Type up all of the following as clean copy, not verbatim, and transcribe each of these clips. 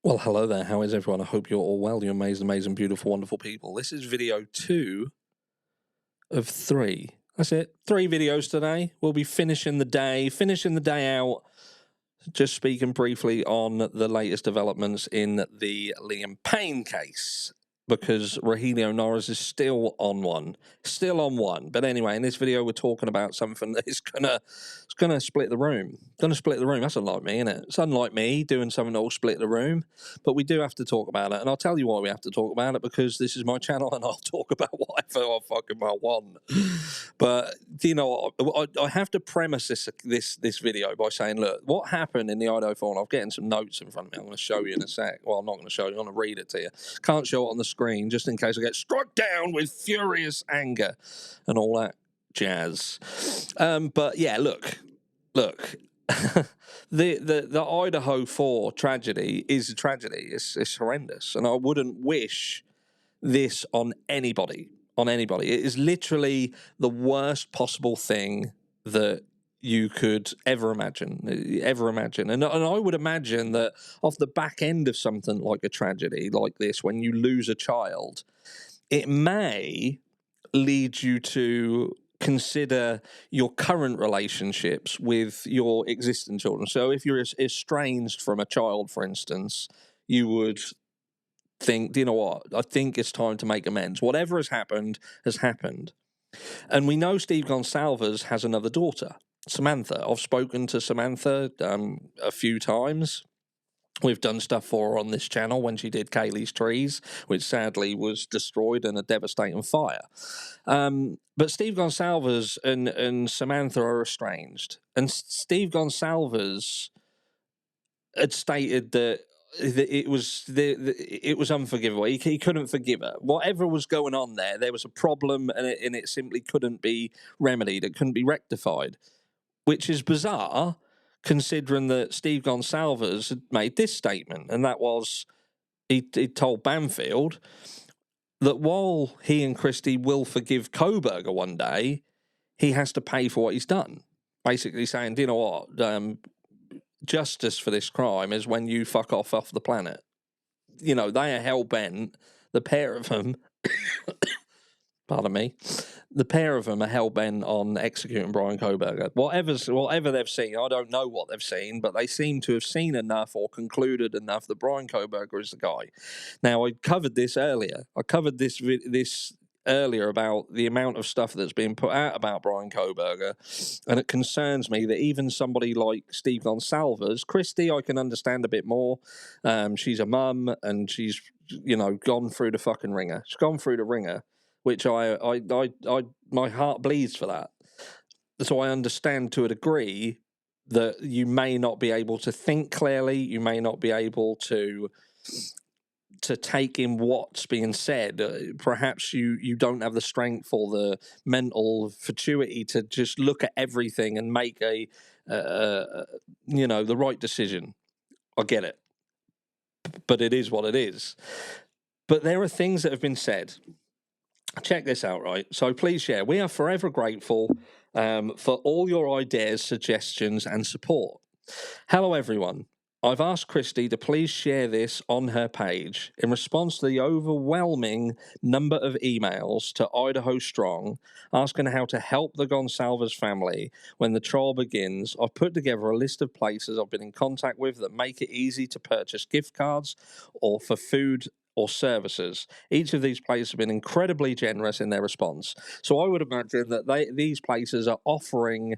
Well, hello there. How is everyone? I hope you're all well. You're amazing, beautiful, wonderful people. This is video 2 of 3. That's it. 3 videos today. We'll be finishing the day out. Just speaking briefly on the latest developments in the Liam Payne case, because Rogelio Norris is still on one. But anyway, in this video, we're talking about something that is gonna split the room. That's unlike me, isn't it? It's unlike me doing something that will split the room. But we do have to talk about it, and I'll tell you why we have to talk about it, because this is my channel, and I'll talk about whatever I fucking want. But you know, I have to premise this video by saying, look, what happened in the Idaho Fall. I'm getting some notes in front of me. I'm going to show you in a sec. Well, I'm not going to show you. I'm going to read it to you. Can't show it on the screen just in case I get struck down with furious anger and all that jazz. But yeah, look. The Idaho 4 tragedy is a tragedy. It's horrendous, and I wouldn't wish this on anybody. It is literally the worst possible thing that you could ever imagine. And I would imagine that off the back end of something like a tragedy like this, when you lose a child, it may lead you to consider your current relationships with your existing children. So if you're estranged from a child, for instance, you would think, do you know what? I think it's time to make amends. Whatever has happened has happened. And we know Steve Goncalves has another daughter, Samantha. I've spoken to Samantha a few times. We've done stuff for her on this channel when she did Kaylee's Trees, which sadly was destroyed in a devastating fire. But Steve Goncalves and Samantha are estranged. And Steve Goncalves had stated that it was unforgivable. He couldn't forgive her. Whatever was going on there was a problem, and it simply couldn't be remedied. It couldn't be rectified, which is bizarre, considering that Steve Goncalves had made this statement, and that was he told Banfield that while he and Christy will forgive Koberger one day, he has to pay for what he's done. Basically saying, do you know what? Justice for this crime is when you fuck off the planet. You know, they are hell-bent, the pair of them, pardon me, the pair of them are hell-bent on executing Brian Koberger. Whatever they've seen, I don't know what they've seen, but they seem to have seen enough or concluded enough that Brian Koberger is the guy. Now, I covered this earlier. Earlier about the amount of stuff that's being put out about Brian Koberger, and it concerns me that even somebody like Steve Goncalves, Christy, I can understand a bit more. She's a mum, and she's, you know, gone through the fucking ringer. She's gone through the ringer, which my heart bleeds for that. So I understand to a degree that you may not be able to think clearly, you may not be able to take in what's being said. Perhaps you don't have the strength or the mental fortitude to just look at everything and make the right decision. I get it, but it is what it is. But there are things that have been said. Check this out, right? So please share. We are forever grateful for all your ideas, suggestions, and support. Hello, everyone. I've asked Christy to please share this on her page in response to the overwhelming number of emails to Idaho Strong asking how to help the Goncalves family when the trial begins. I've put together a list of places I've been in contact with that make it easy to purchase gift cards or for food or services. Each of these places have been incredibly generous in their response. So I would imagine that these places are offering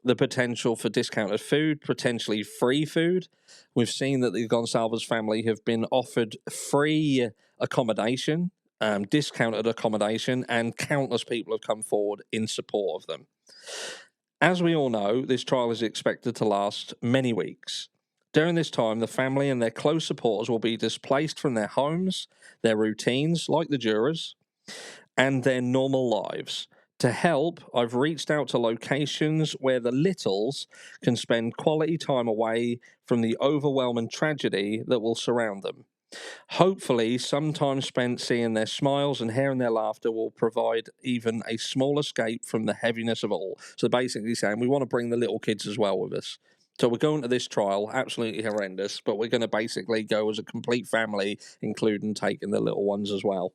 the potential for discounted food, potentially free food. We've seen that the Goncalves family have been offered free accommodation, discounted accommodation, and countless people have come forward in support of them. As we all know, this trial is expected to last many weeks. During this time, the family and their close supporters will be displaced from their homes, their routines, like the jurors, and their normal lives. To help, I've reached out to locations where the Littles can spend quality time away from the overwhelming tragedy that will surround them. Hopefully, some time spent seeing their smiles and hearing their laughter will provide even a small escape from the heaviness of it all. So basically saying, we want to bring the little kids as well with us. So we're going to this trial, absolutely horrendous, but we're going to basically go as a complete family, including taking the little ones as well.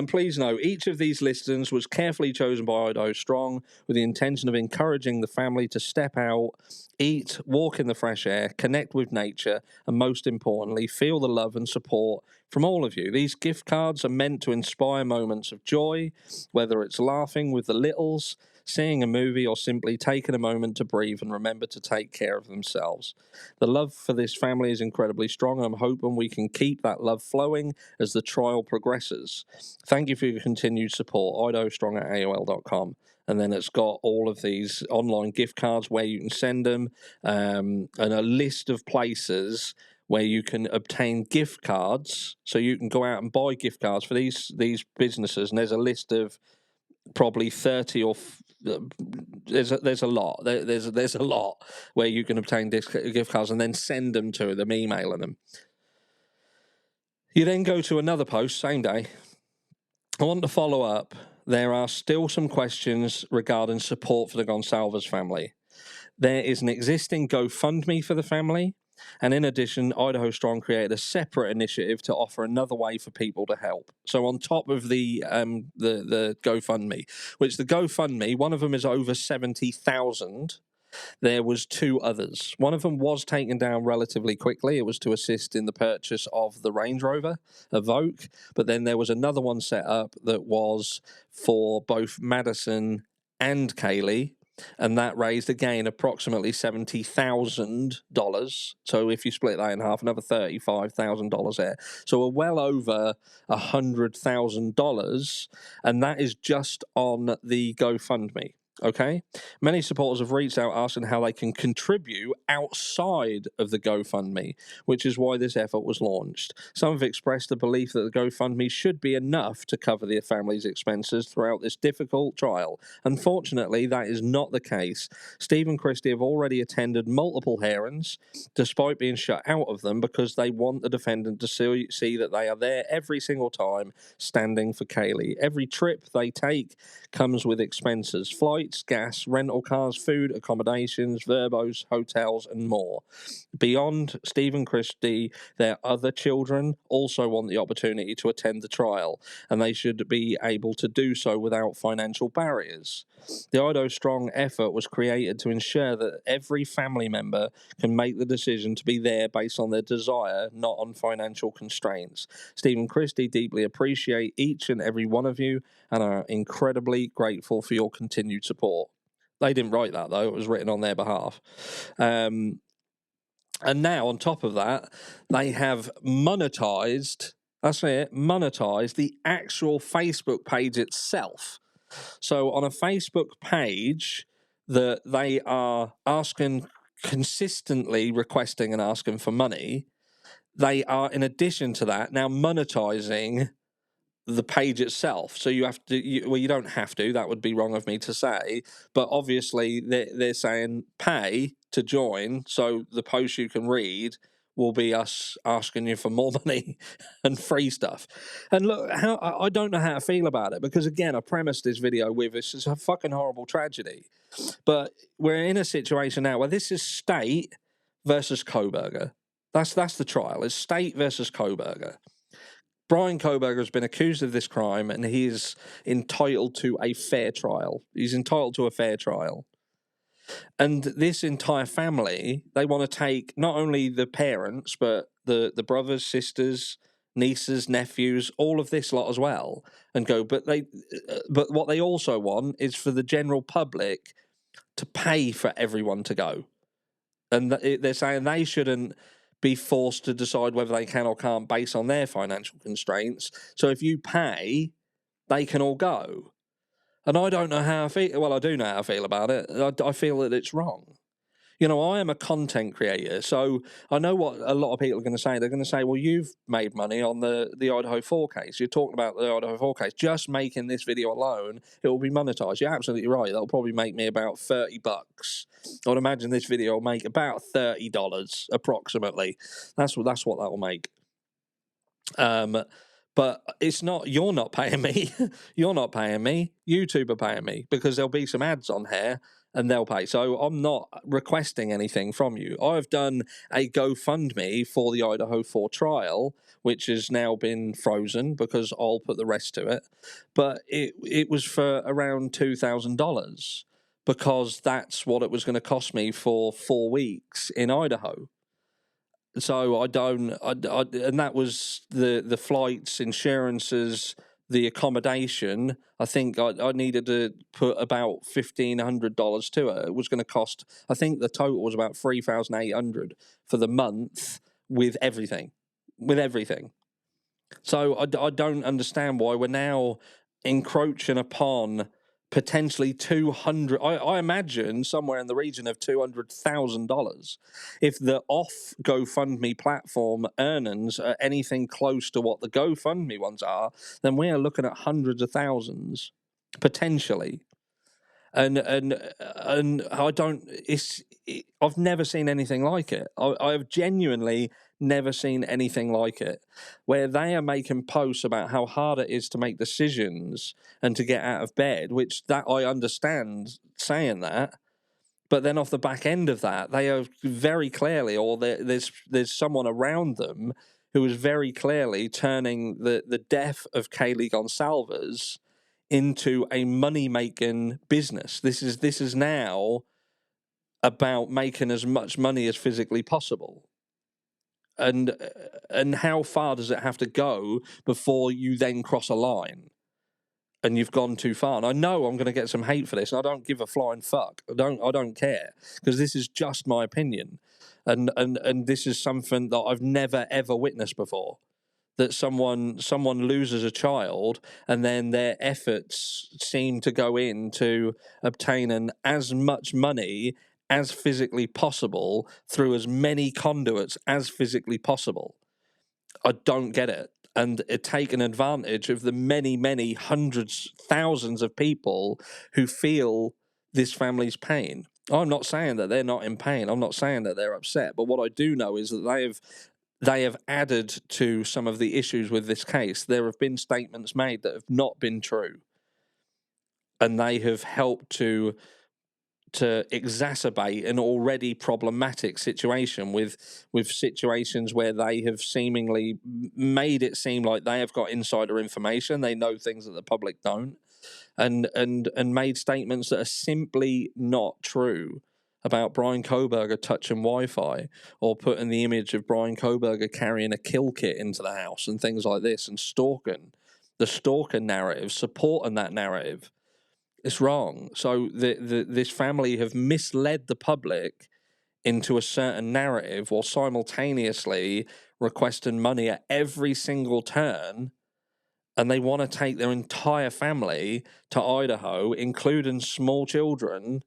Please know, each of these listings was carefully chosen by Idaho Strong with the intention of encouraging the family to step out, eat, walk in the fresh air, connect with nature, and most importantly, feel the love and support from all of you. These gift cards are meant to inspire moments of joy, whether it's laughing with the littles, seeing a movie, or simply taking a moment to breathe and remember to take care of themselves. The love for this family is incredibly strong, and I'm hoping we can keep that love flowing as the trial progresses. Thank you for your continued support. idahostrong@aol.com. And then it's got all of these online gift cards where you can send them, and a list of places where you can obtain gift cards. So you can go out and buy gift cards for these businesses, and there's a list of probably 30 or there's a lot. There's a lot where you can obtain gift cards and then send them to them, emailing them. You then go to another post, same day. I want to follow up. There are still some questions regarding support for the Goncalves family. There is an existing GoFundMe for the family, and in addition, Idaho Strong created a separate initiative to offer another way for people to help. So on top of the GoFundMe, which the GoFundMe, one of them is over 70,000. There was two others. One of them was taken down relatively quickly. It was to assist in the purchase of the Range Rover, Evoque. But then there was another one set up that was for both Madison and Kaylee. And that raised, again, approximately $70,000. So if you split that in half, another $35,000 there. So we're well over $100,000. And that is just on the GoFundMe. Okay. Many supporters have reached out asking how they can contribute outside of the GoFundMe, which is why this effort was launched. Some have expressed the belief that the GoFundMe should be enough to cover their family's expenses throughout this difficult trial. Unfortunately, that is not the case. Steve and Christy have already attended multiple hearings, despite being shut out of them, because they want the defendant to see that they are there every single time, standing for Kaylee. Every trip they take comes with expenses: flights, gas, rental cars, food, accommodations, verbos, hotels, and more. Beyond Steve and Christy, their other children also want the opportunity to attend the trial, and they should be able to do so without financial barriers. The Idaho Strong effort was created to ensure that every family member can make the decision to be there based on their desire, not on financial constraints. Steve and Christy deeply appreciate each and every one of you and are incredibly grateful for your continued support. They didn't write that, though. It was written on their behalf. And now, on top of that, they have monetized, that's it, monetized the actual Facebook page itself. So on a Facebook page that they are consistently requesting and asking for money, they are, in addition to that, now monetizing the page itself. So you have to, you don't have to, that would be wrong of me to say, but obviously they're saying pay to join, so the post you can read will be us asking you for more money and free stuff. And look, I don't know how to feel about it, because again, I premised this video with this is a fucking horrible tragedy. But we're in a situation now where this is State versus Kohberger. That's the trial. It's State versus Kohberger. Brian Kohberger has been accused of this crime, and he is entitled to a fair trial. He's entitled to a fair trial. And this entire family, they want to take not only the parents, but the brothers, sisters, nieces, nephews, all of this lot as well, and go. But what they also want is for the general public to pay for everyone to go. And they're saying they shouldn't be forced to decide whether they can or can't based on their financial constraints. So if you pay, they can all go. And I don't know how I feel. Well, I do know how I feel about it. I feel that it's wrong. You know, I am a content creator, so I know what a lot of people are going to say. They're going to say, well, you've made money on the Idaho 4 case. You're talking about the Idaho 4 case. Just making this video alone, it will be monetized. You're absolutely right. That'll probably make me about $30. I would imagine this video will make about $30 approximately. That's what that will make. But it's not, you're not paying me. You're not paying me. YouTube are paying me, because there'll be some ads on here. and they'll pay. So I'm not requesting anything from you. I've done a GoFundMe for the Idaho 4 trial, which has now been frozen because I'll put the rest to it. But it was for around $2,000 because that's what it was going to cost me for 4 weeks in Idaho. So and that was the flights, insurances, the accommodation. I think I needed to put about $1,500 to it. It was going to cost, I think the total was about $3,800 for the month with everything. So I don't understand why we're now encroaching upon potentially 200. I imagine somewhere in the region of $200,000. If the off GoFundMe platform earnings are anything close to what the GoFundMe ones are, then we are looking at hundreds of thousands potentially. And I don't. I've never seen anything like it. I've genuinely never seen anything like it, where they are making posts about how hard it is to make decisions and to get out of bed, which that I understand saying that. But then off the back end of that, they are very clearly, or there's someone around them who is very clearly turning the death of Kaylee Goncalves into a money-making business. This is now about making as much money as physically possible. And how far does it have to go before you then cross a line and you've gone too far? And I know I'm going to get some hate for this, and I don't give a flying fuck. I don't care, because this is just my opinion, and this is something that I've never ever witnessed before. That someone loses a child and then their efforts seem to go into obtaining as much money as physically possible through as many conduits as physically possible. I don't get it. And it taken advantage of the many, many hundreds, thousands of people who feel this family's pain. I'm not saying that they're not in pain. I'm not saying that they're upset. But what I do know is that they have added to some of the issues with this case. There have been statements made that have not been true, and they have helped to exacerbate an already problematic situation with situations where they have seemingly made it seem like they have got insider information, they know things that the public don't, and made statements that are simply not true about Brian Koberger touching Wi-Fi, or putting the image of Brian Koberger carrying a kill kit into the house and things like this, and stalking, the stalker narrative, supporting that narrative. It's wrong. So this family have misled the public into a certain narrative while simultaneously requesting money at every single turn, and they want to take their entire family to Idaho, including small children.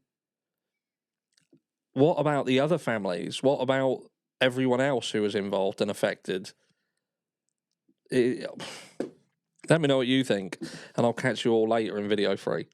What about the other families? What about everyone else who was involved and affected? Let me know what you think, and I'll catch you all later in video 3.